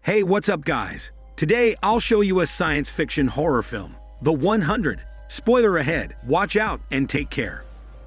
Hey, what's up guys? Today I'll show you a science fiction horror film, The 100. Spoiler ahead, watch out and take care.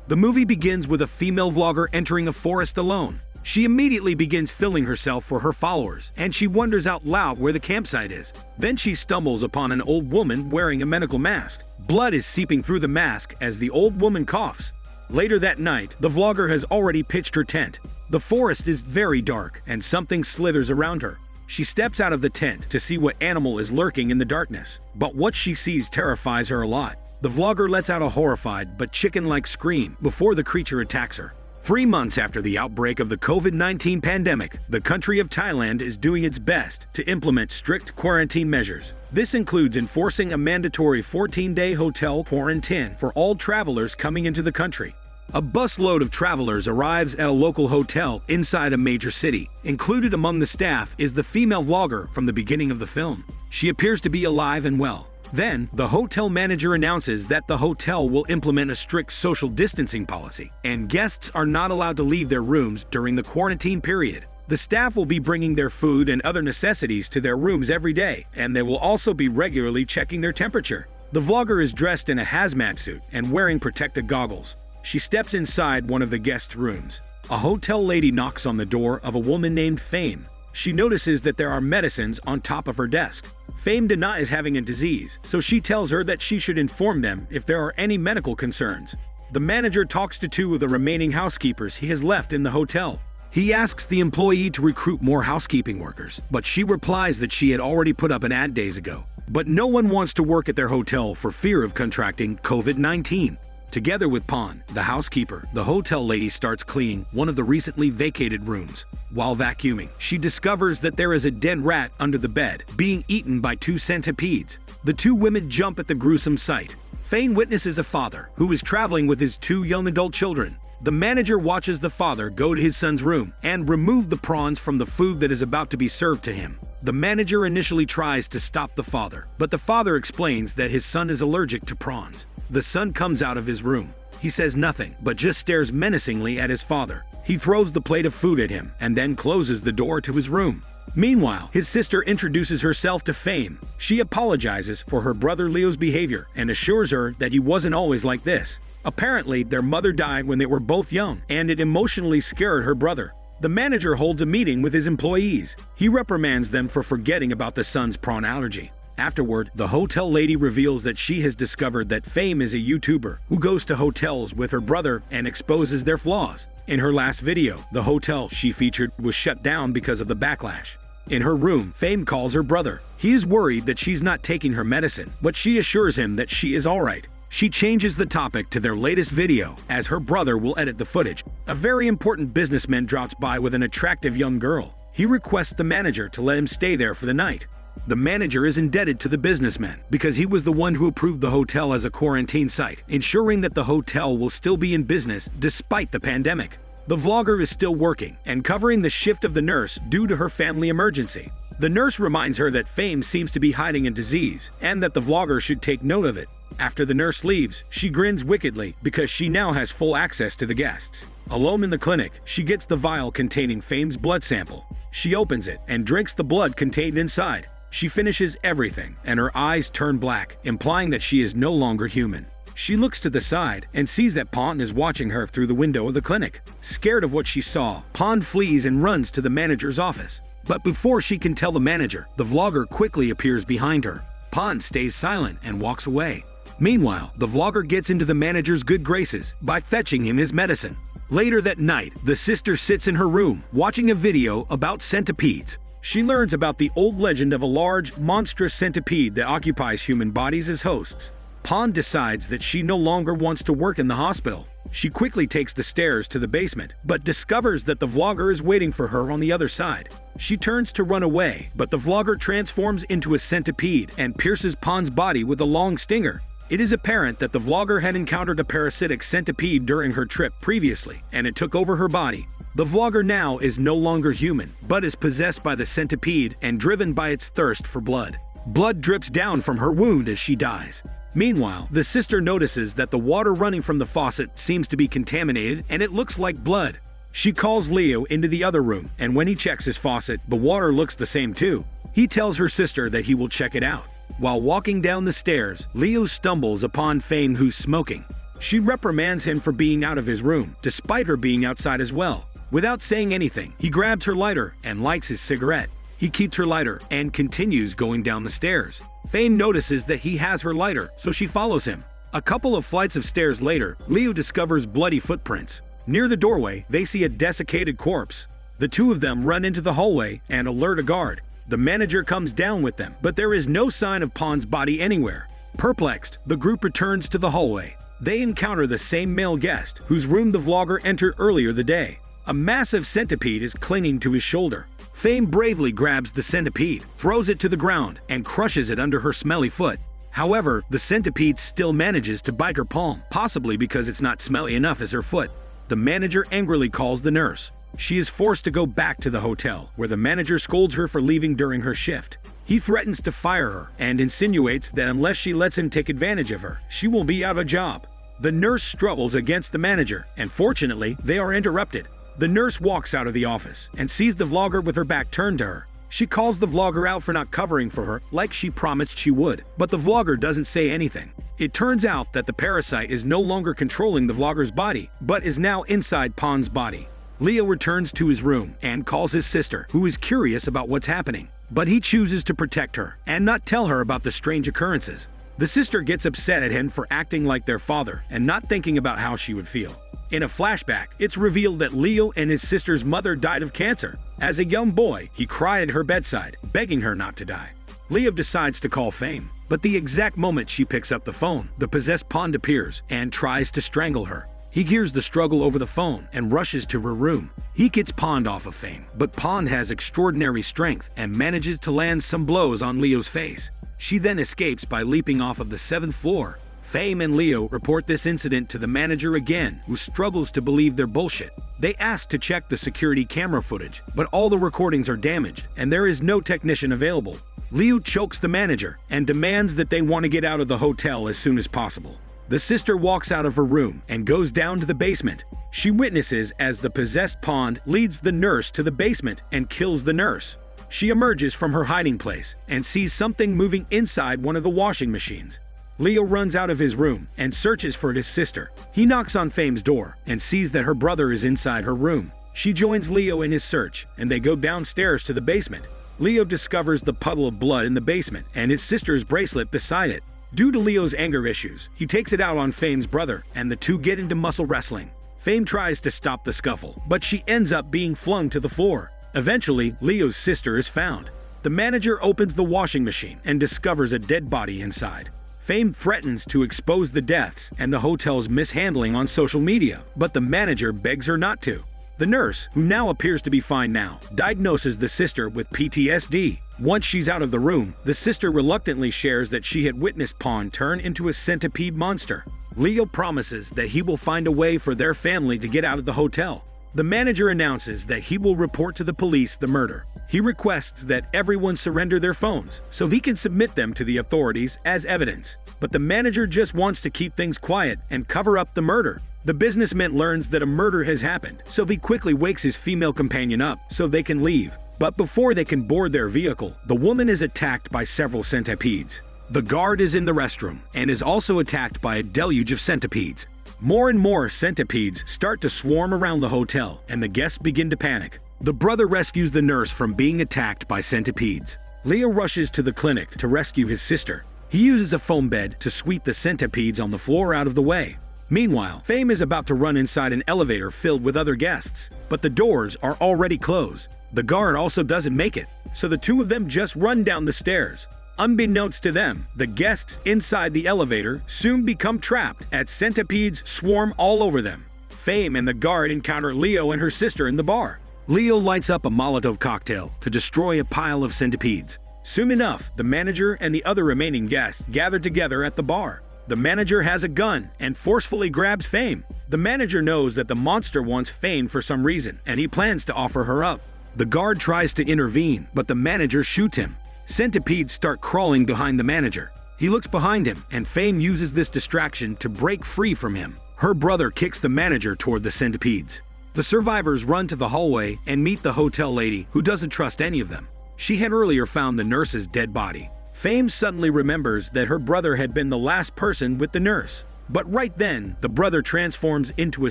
The movie begins with a female vlogger entering a forest alone. She immediately begins filming herself for her followers, and she wonders out loud where the campsite is. Then she stumbles upon an old woman wearing a medical mask. Blood is seeping through the mask as the old woman coughs. Later that night, the vlogger has already pitched her tent. The forest is very dark, and something slithers around her. She steps out of the tent to see what animal is lurking in the darkness, but what she sees terrifies her a lot. The vlogger lets out a horrified but chicken-like scream before the creature attacks her. 3 months after the outbreak of the COVID-19 pandemic, the country of Thailand is doing its best to implement strict quarantine measures. This includes enforcing a mandatory 14-day hotel quarantine for all travelers coming into the country. A busload of travelers arrives at a local hotel inside a major city. Included among the staff is the female vlogger from the beginning of the film. She appears to be alive and well. Then, the hotel manager announces that the hotel will implement a strict social distancing policy, and guests are not allowed to leave their rooms during the quarantine period. The staff will be bringing their food and other necessities to their rooms every day, and they will also be regularly checking their temperature. The vlogger is dressed in a hazmat suit and wearing protective goggles. She steps inside one of the guests' rooms. A hotel lady knocks on the door of a woman named Fame. She notices that there are medicines on top of her desk. Fame denies having a disease, so she tells her that she should inform them if there are any medical concerns. The manager talks to 2 of the remaining housekeepers he has left in the hotel. He asks the employee to recruit more housekeeping workers, but she replies that she had already put up an ad days ago. But no one wants to work at their hotel for fear of contracting COVID-19. Together with Pon, the housekeeper, the hotel lady starts cleaning one of the recently vacated rooms. While vacuuming, she discovers that there is a dead rat under the bed, being eaten by 2 centipedes. The 2 women jump at the gruesome sight. Fane witnesses a father who is traveling with his 2 young adult children. The manager watches the father go to his son's room and remove the prawns from the food that is about to be served to him. The manager initially tries to stop the father, but the father explains that his son is allergic to prawns. The son comes out of his room. He says nothing, but just stares menacingly at his father. He throws the plate of food at him and then closes the door to his room. Meanwhile, his sister introduces herself to Fame. She apologizes for her brother Leo's behavior and assures her that he wasn't always like this. Apparently, their mother died when they were both young, and it emotionally scared her brother. The manager holds a meeting with his employees. He reprimands them for forgetting about the son's prawn allergy. Afterward, the hotel lady reveals that she has discovered that Fame is a YouTuber who goes to hotels with her brother and exposes their flaws. In her last video, the hotel she featured was shut down because of the backlash. In her room, Fame calls her brother. He is worried that she's not taking her medicine, but she assures him that she is alright. She changes the topic to their latest video, as her brother will edit the footage. A very important businessman drops by with an attractive young girl. He requests the manager to let him stay there for the night. The manager is indebted to the businessman because he was the one who approved the hotel as a quarantine site, ensuring that the hotel will still be in business despite the pandemic. The vlogger is still working and covering the shift of the nurse due to her family emergency. The nurse reminds her that Fame seems to be hiding a disease and that the vlogger should take note of it. After the nurse leaves, she grins wickedly because she now has full access to the guests. Alone in the clinic, she gets the vial containing Fame's blood sample. She opens it and drinks the blood contained inside. She finishes everything, and her eyes turn black, implying that she is no longer human. She looks to the side and sees that Pon is watching her through the window of the clinic. Scared of what she saw, Pon flees and runs to the manager's office. But before she can tell the manager, the vlogger quickly appears behind her. Pon stays silent and walks away. Meanwhile, the vlogger gets into the manager's good graces by fetching him his medicine. Later that night, the sister sits in her room, watching a video about centipedes. She learns about the old legend of a large, monstrous centipede that occupies human bodies as hosts. Pon decides that she no longer wants to work in the hospital. She quickly takes the stairs to the basement, but discovers that the vlogger is waiting for her on the other side. She turns to run away, but the vlogger transforms into a centipede and pierces Pon's body with a long stinger. It is apparent that the vlogger had encountered a parasitic centipede during her trip previously, and it took over her body. The vlogger now is no longer human, but is possessed by the centipede and driven by its thirst for blood. Blood drips down from her wound as she dies. Meanwhile, the sister notices that the water running from the faucet seems to be contaminated and it looks like blood. She calls Leo into the other room, and when he checks his faucet, the water looks the same too. He tells her sister that he will check it out. While walking down the stairs, Leo stumbles upon Fame, who's smoking. She reprimands him for being out of his room, despite her being outside as well. Without saying anything, he grabs her lighter and lights his cigarette. He keeps her lighter and continues going down the stairs. Fame notices that he has her lighter, so she follows him. A couple of flights of stairs later, Leo discovers bloody footprints. Near the doorway, they see a desiccated corpse. The two of them run into the hallway and alert a guard. The manager comes down with them, but there is no sign of Pon's body anywhere. Perplexed, the group returns to the hallway. They encounter the same male guest, whose room the vlogger entered earlier the day. A massive centipede is clinging to his shoulder. Fame bravely grabs the centipede, throws it to the ground, and crushes it under her smelly foot. However, the centipede still manages to bite her palm, possibly because it's not smelly enough as her foot. The manager angrily calls the nurse. She is forced to go back to the hotel, where the manager scolds her for leaving during her shift. He threatens to fire her and insinuates that unless she lets him take advantage of her, she will be out of a job. The nurse struggles against the manager, and fortunately, they are interrupted. The nurse walks out of the office and sees the vlogger with her back turned to her. She calls the vlogger out for not covering for her like she promised she would, but the vlogger doesn't say anything. It turns out that the parasite is no longer controlling the vlogger's body, but is now inside Pon's body. Leo returns to his room and calls his sister, who is curious about what's happening, but he chooses to protect her and not tell her about the strange occurrences. The sister gets upset at him for acting like their father and not thinking about how she would feel. In a flashback, it's revealed that Leo and his sister's mother died of cancer. As a young boy, he cried at her bedside, begging her not to die. Leo decides to call Fame, but the exact moment she picks up the phone, the possessed Pond appears and tries to strangle her. He hears the struggle over the phone and rushes to her room. He gets Pond off of Fame, but Pond has extraordinary strength and manages to land some blows on Leo's face. She then escapes by leaping off of the 7th floor. Fame and Leo report this incident to the manager again, who struggles to believe their bullshit. They ask to check the security camera footage, but all the recordings are damaged, and there is no technician available. Leo chokes the manager and demands that they want to get out of the hotel as soon as possible. The sister walks out of her room and goes down to the basement. She witnesses as the possessed Pond leads the nurse to the basement and kills the nurse. She emerges from her hiding place and sees something moving inside one of the washing machines. Leo runs out of his room and searches for his sister. He knocks on Fame's door and sees that her brother is inside her room. She joins Leo in his search, and they go downstairs to the basement. Leo discovers the puddle of blood in the basement and his sister's bracelet beside it. Due to Leo's anger issues, he takes it out on Fame's brother, and the two get into muscle wrestling. Fame tries to stop the scuffle, but she ends up being flung to the floor. Eventually, Leo's sister is found. The manager opens the washing machine and discovers a dead body inside. Fame threatens to expose the deaths and the hotel's mishandling on social media, but the manager begs her not to. The nurse, who now appears to be fine now, diagnoses the sister with PTSD. Once she's out of the room, the sister reluctantly shares that she had witnessed Pond turn into a centipede monster. Leo promises that he will find a way for their family to get out of the hotel. The manager announces that he will report to the police the murder. He requests that everyone surrender their phones so he can submit them to the authorities as evidence. But the manager just wants to keep things quiet and cover up the murder. The businessman learns that a murder has happened, so he quickly wakes his female companion up so they can leave. But before they can board their vehicle, the woman is attacked by several centipedes. The guard is in the restroom and is also attacked by a deluge of centipedes. More and more centipedes start to swarm around the hotel, and the guests begin to panic. The brother rescues the nurse from being attacked by centipedes. Leo rushes to the clinic to rescue his sister. He uses a foam bed to sweep the centipedes on the floor out of the way. Meanwhile, Fame is about to run inside an elevator filled with other guests, but the doors are already closed. The guard also doesn't make it, so the two of them just run down the stairs. Unbeknownst to them, the guests inside the elevator soon become trapped as centipedes swarm all over them. Fame and the guard encounter Leo and her sister in the bar. Leo lights up a Molotov cocktail to destroy a pile of centipedes. Soon enough, the manager and the other remaining guests gather together at the bar. The manager has a gun and forcefully grabs Fame. The manager knows that the monster wants Fame for some reason, and he plans to offer her up. The guard tries to intervene, but the manager shoots him. Centipedes start crawling behind the manager. He looks behind him, and Fame uses this distraction to break free from him. Her brother kicks the manager toward the Centipedes. The survivors run to the hallway and meet the hotel lady, who doesn't trust any of them. She had earlier found the nurse's dead body. Fame suddenly remembers that her brother had been the last person with the nurse. But right then, the brother transforms into a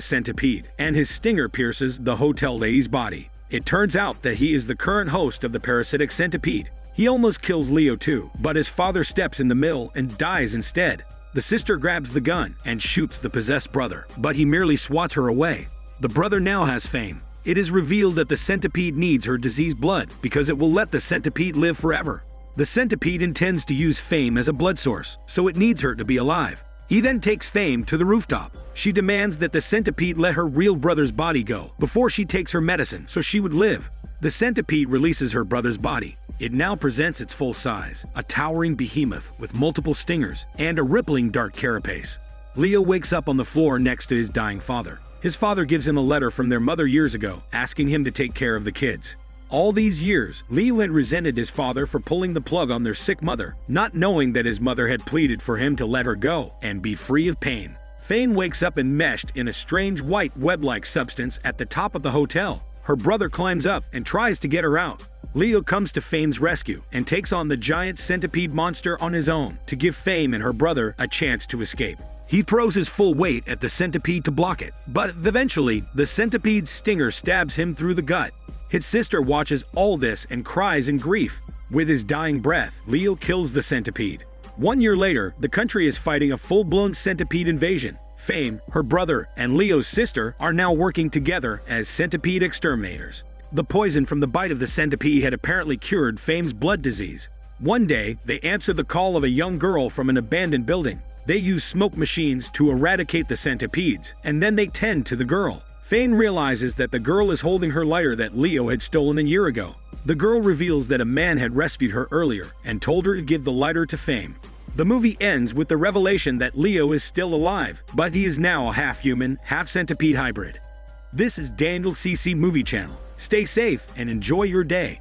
centipede, and his stinger pierces the hotel lady's body. It turns out that he is the current host of the parasitic centipede. He almost kills Leo too, but his father steps in the middle and dies instead. The sister grabs the gun and shoots the possessed brother, but he merely swats her away. The brother now has Fame. It is revealed that the centipede needs her diseased blood because it will let the centipede live forever. The centipede intends to use Fame as a blood source, so it needs her to be alive. He then takes Fame to the rooftop. She demands that the centipede let her real brother's body go before she takes her medicine so she would live. The centipede releases her brother's body. It now presents its full size, a towering behemoth with multiple stingers and a rippling dark carapace. Leo wakes up on the floor next to his dying father. His father gives him a letter from their mother years ago, asking him to take care of the kids. All these years, Leo had resented his father for pulling the plug on their sick mother, not knowing that his mother had pleaded for him to let her go and be free of pain. Fame wakes up enmeshed in a strange white web-like substance at the top of the hotel. Her brother climbs up and tries to get her out. Leo comes to Fame's rescue and takes on the giant centipede monster on his own to give Fame and her brother a chance to escape. He throws his full weight at the centipede to block it, but eventually, the centipede's stinger stabs him through the gut. His sister watches all this and cries in grief. With his dying breath, Leo kills the centipede. 1 year later, the country is fighting a full-blown centipede invasion. Fame, her brother, and Leo's sister are now working together as centipede exterminators. The poison from the bite of the centipede had apparently cured Fame's blood disease. One day, they answer the call of a young girl from an abandoned building. They use smoke machines to eradicate the centipedes, and then they tend to the girl. Fame realizes that the girl is holding her lighter that Leo had stolen a year ago. The girl reveals that a man had rescued her earlier and told her to give the lighter to Fame. The movie ends with the revelation that Leo is still alive, but he is now a half-human, half-centipede hybrid. This is Daniel CC Movie Channel. Stay safe and enjoy your day.